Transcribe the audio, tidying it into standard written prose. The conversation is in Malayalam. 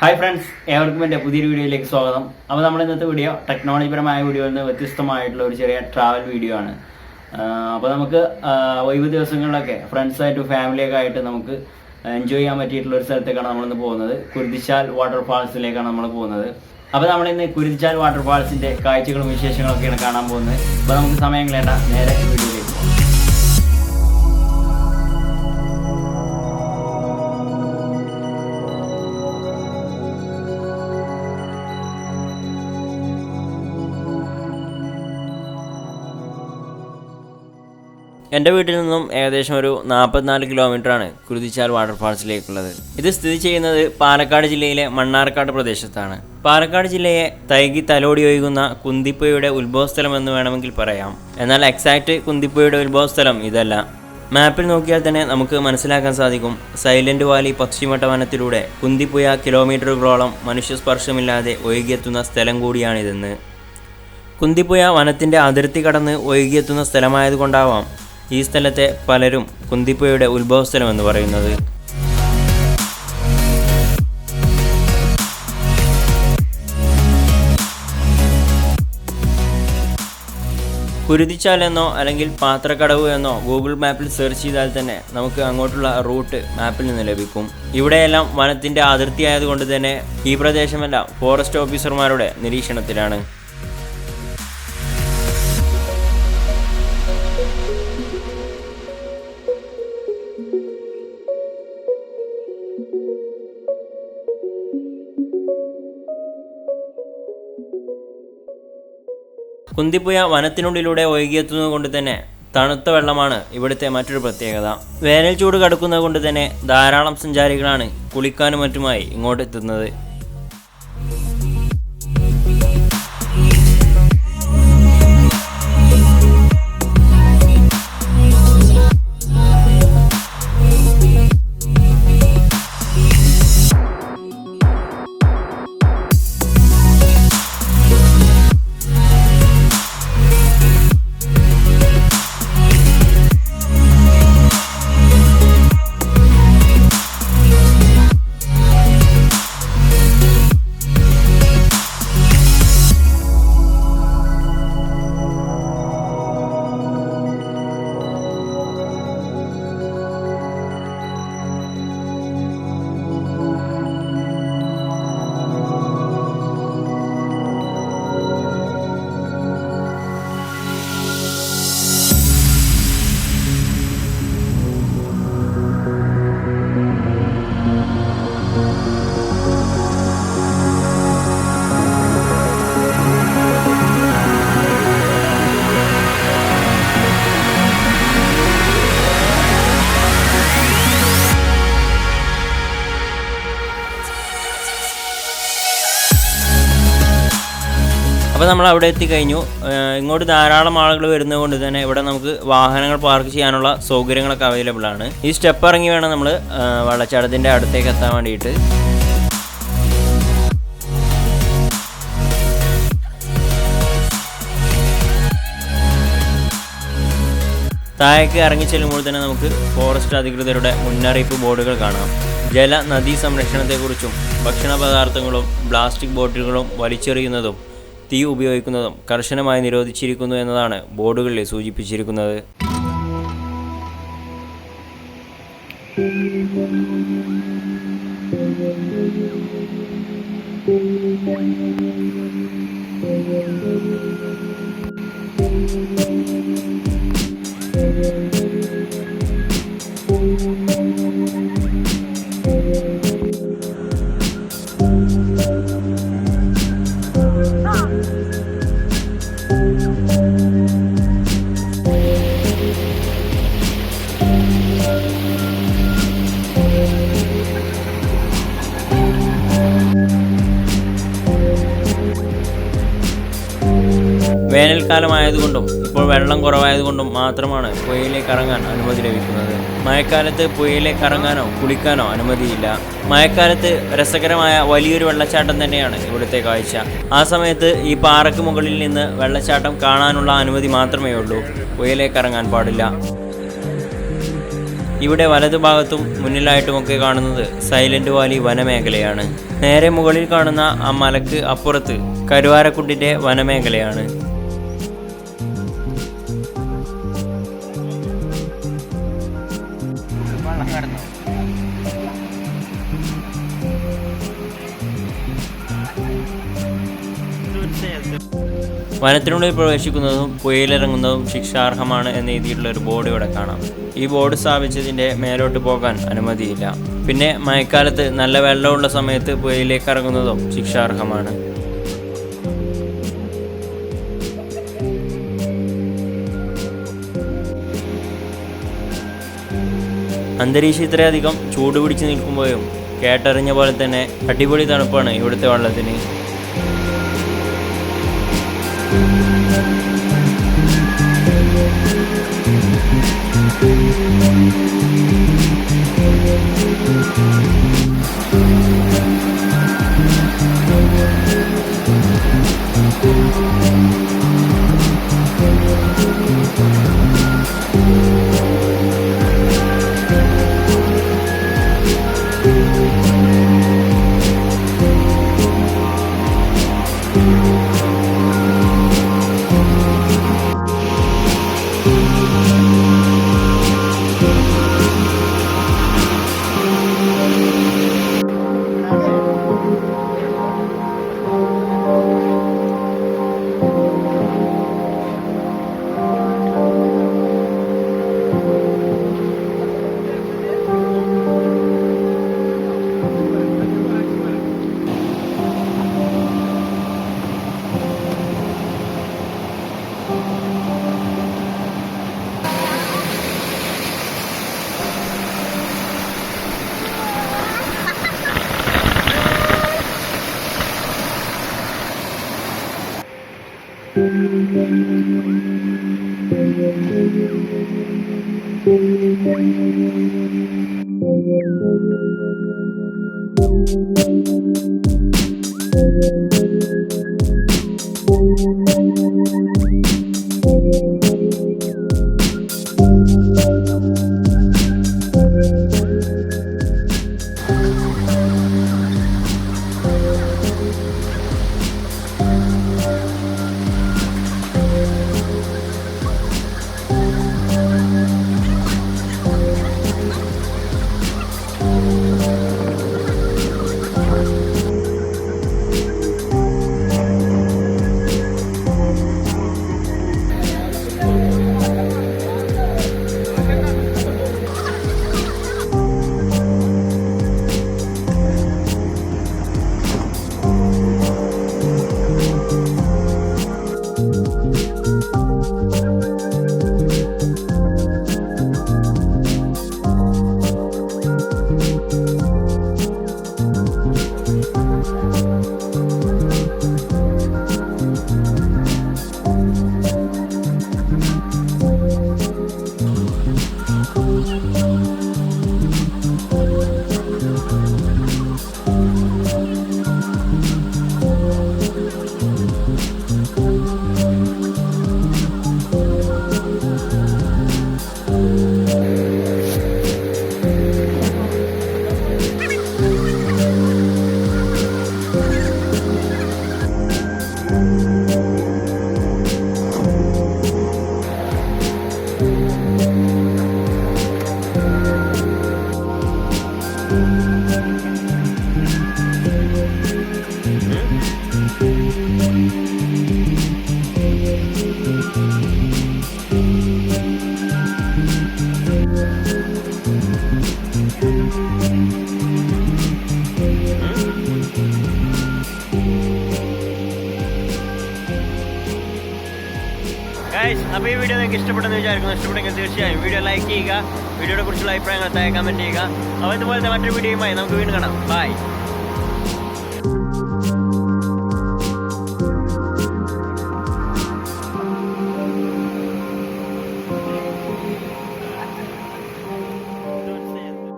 ഹായ് ഫ്രണ്ട്സ്, ഏവർക്കും എൻ്റെ പുതിയൊരു വീഡിയോയിലേക്ക് സ്വാഗതം. അപ്പോൾ നമ്മൾ ഇന്നത്തെ വീഡിയോ ടെക്നോളജിപരമായ വീഡിയോയിൽ നിന്ന് വ്യത്യസ്തമായിട്ടുള്ള ഒരു ചെറിയ ട്രാവൽ വീഡിയോ ആണ്. അപ്പോൾ നമുക്ക് ഒഴിവ് ദിവസങ്ങളിലൊക്കെ ഫ്രണ്ട്സായിട്ടും ഫാമിലിയൊക്കെ ആയിട്ട് നമുക്ക് എൻജോയ് ചെയ്യാൻ പറ്റിയിട്ടുള്ള ഒരു സ്ഥലത്തേക്കാണ് നമ്മളിന്ന് പോകുന്നത്. കുരുതിച്ചാൽ വാട്ടർഫാൾസിലേക്കാണ് നമ്മൾ പോകുന്നത്. അപ്പോൾ നമ്മളിന്ന് കുരുതിച്ചാൽ വാട്ടർഫാൾസിൻ്റെ കാഴ്ചകളും വിശേഷങ്ങളൊക്കെയാണ് കാണാൻ പോകുന്നത്. അപ്പോൾ നമുക്ക് സമയം കളയണ്ട, നേരെ വീഡിയോയിലേക്ക് പോകാം. എൻ്റെ വീട്ടിൽ നിന്നും ഏകദേശം ഒരു 44 കിലോമീറ്ററാണ് കുരുതിച്ചാൽ വാട്ടർഫാൾസിലേക്കുള്ളത്. ഇത് സ്ഥിതി ചെയ്യുന്നത് പാലക്കാട് ജില്ലയിലെ മണ്ണാർക്കാട് പ്രദേശത്താണ്. പാലക്കാട് ജില്ലയെ തൈകി തലോടി ഒഴുകുന്ന കുന്തിപ്പുഴയുടെ ഉത്ഭവസ്ഥലം എന്ന് വേണമെങ്കിൽ പറയാം. എന്നാൽ എക്സാക്റ്റ് കുന്തിപ്പുഴയുടെ ഉത്ഭവസ്ഥലം ഇതല്ല. മാപ്പിൽ നോക്കിയാൽ തന്നെ നമുക്ക് മനസ്സിലാക്കാൻ സാധിക്കും, സൈലന്റ് വാലി പക്ഷിമട്ട വനത്തിലൂടെ കുന്തിപ്പുഴ കിലോമീറ്ററുകളോളം മനുഷ്യസ്പർശമില്ലാതെ ഒഴുകിയെത്തുന്ന സ്ഥലം കൂടിയാണിതെന്ന്. കുന്തിപ്പുഴ വനത്തിൻ്റെ അതിർത്തി കടന്ന് ഒഴുകിയെത്തുന്ന സ്ഥലമായതുകൊണ്ടാവാം ഈ സ്ഥലത്തെ പലരും കുന്തിപ്പുഴയുടെ ഉത്ഭവസ്ഥലം എന്ന് പറയുന്നത്. കുരുതിച്ചാൽ എന്നോ അല്ലെങ്കിൽ പാത്രക്കടവ് എന്നോ ഗൂഗിൾ മാപ്പിൽ സെർച്ച് ചെയ്താൽ തന്നെ നമുക്ക് അങ്ങോട്ടുള്ള റൂട്ട് മാപ്പിൽ നിന്ന് ലഭിക്കും. ഇവിടെയെല്ലാം വനത്തിൻ്റെ അതിർത്തി ആയതുകൊണ്ട് തന്നെ ഈ പ്രദേശമെല്ലാം ഫോറസ്റ്റ് ഓഫീസർമാരുടെ നിരീക്ഷണത്തിലാണ്. കുന്തിപ്പുഴ വനത്തിനുള്ളിലൂടെ ഒഴുകിയെത്തുന്നത് കൊണ്ട് തന്നെ തണുത്ത വെള്ളമാണ് ഇവിടുത്തെ മറ്റൊരു പ്രത്യേകത. വേനൽ ചൂട് കടക്കുന്നത് കൊണ്ട് തന്നെ ധാരാളം സഞ്ചാരികളാണ് കുളിക്കാനും മറ്റുമായി ഇങ്ങോട്ട് എത്തുന്നത്. അപ്പോൾ നമ്മൾ അവിടെ എത്തിക്കഴിഞ്ഞു. ഇങ്ങോട്ട് ധാരാളം ആളുകൾ വരുന്നത് കൊണ്ട് തന്നെ ഇവിടെ നമുക്ക് വാഹനങ്ങൾ പാർക്ക് ചെയ്യാനുള്ള സൗകര്യങ്ങളൊക്കെ അവൈലബിൾ ആണ്. ഈ സ്റ്റെപ്പ് ഇറങ്ങി വേണം നമ്മൾ വെള്ളച്ചാട്ടത്തിൻ്റെ അടുത്തേക്ക് എത്താൻ വേണ്ടിയിട്ട്. താഴേക്ക് ഇറങ്ങി ചെല്ലുമ്പോൾ തന്നെ നമുക്ക് ഫോറസ്റ്റ് അധികൃതരുടെ മുന്നറിയിപ്പ് ബോർഡുകൾ കാണാം. ജല നദീ സംരക്ഷണത്തെക്കുറിച്ചും ഭക്ഷണ പദാർത്ഥങ്ങളും പ്ലാസ്റ്റിക് ബോട്ടിലുകളും വലിച്ചെറിയുന്നതും തീ ഉപയോഗിക്കുന്നതും കർശനമായി നിരോധിച്ചിരിക്കുന്നു എന്നതാണ് ബോർഡുകളിൽ സൂചിപ്പിച്ചിരിക്കുന്നത്. വേനൽക്കാലമായതുകൊണ്ടും ഇപ്പോൾ വെള്ളം കുറവായതുകൊണ്ടും മാത്രമാണ് പുഴയിലേക്ക് ഇറങ്ങാൻ അനുമതി ലഭിക്കുന്നത്. മഴക്കാലത്ത് പുഴയിലേക്ക് ഇറങ്ങാനോ കുളിക്കാനോ അനുമതിയില്ല. മഴക്കാലത്ത് രസകരമായ വലിയൊരു വെള്ളച്ചാട്ടം തന്നെയാണ് ഇവിടുത്തെ കാഴ്ച. ആ സമയത്ത് ഈ പാറയ്ക്ക് മുകളിൽ നിന്ന് വെള്ളച്ചാട്ടം കാണാനുള്ള അനുമതി മാത്രമേ ഉള്ളൂ. പുഴയിലേക്ക് ഇറങ്ങാൻ പാടില്ല. ഇവിടെ വലതുഭാഗത്തും മുന്നിലായിട്ടുമൊക്കെ കാണുന്നത് സൈലന്റ് വാലി വനമേഖലയാണ്. നേരെ മുകളിൽ കാണുന്ന ആ മലക്ക് അപ്പുറത്ത് കരുവാരക്കുണ്ടിൻ്റെ വനമേഖലയാണ്. വനത്തിനുള്ളിൽ പ്രവേശിക്കുന്നതും പുഴയിലിറങ്ങുന്നതും ശിക്ഷാർഹമാണ് എന്ന് എഴുതിയിട്ടുള്ള ഒരു ബോർഡ് ഇവിടെ കാണാം. ഈ ബോർഡ് സ്ഥാപിച്ചതിൻ്റെ മേലോട്ട് പോകാൻ അനുമതിയില്ല. പിന്നെ മഴക്കാലത്ത് നല്ല വെള്ളമുള്ള സമയത്ത് പുഴയിലേക്ക് ഇറങ്ങുന്നതും ശിക്ഷാർഹമാണ്. അന്തരീക്ഷം ഇത്രയധികം ചൂട് പിടിച്ച് നിൽക്കുമ്പോഴും കേട്ടറിഞ്ഞ പോലെ തന്നെ അടിപൊളി തണുപ്പാണ് ഇവിടുത്തെ വെള്ളത്തിന്. അപ്പോൾ ഈ വീഡിയോ നിങ്ങൾക്ക് ഇഷ്ടപ്പെട്ടെന്ന് വിചാരിക്കുന്നു. ഇഷ്ടപ്പെട്ടെങ്കിൽ തീർച്ചയായും വീഡിയോ ലൈക്ക് ചെയ്യുക. വീഡിയോയെ കുറിച്ചുള്ള അഭിപ്രായങ്ങൾ താഴെ കമൻറ്റ് ചെയ്യുക. അപ്പോൾ ഇതുപോലത്തെ മറ്റൊരു വീഡിയോയുമായി നമുക്ക് വീണ്ടും കാണാം. ബൈ.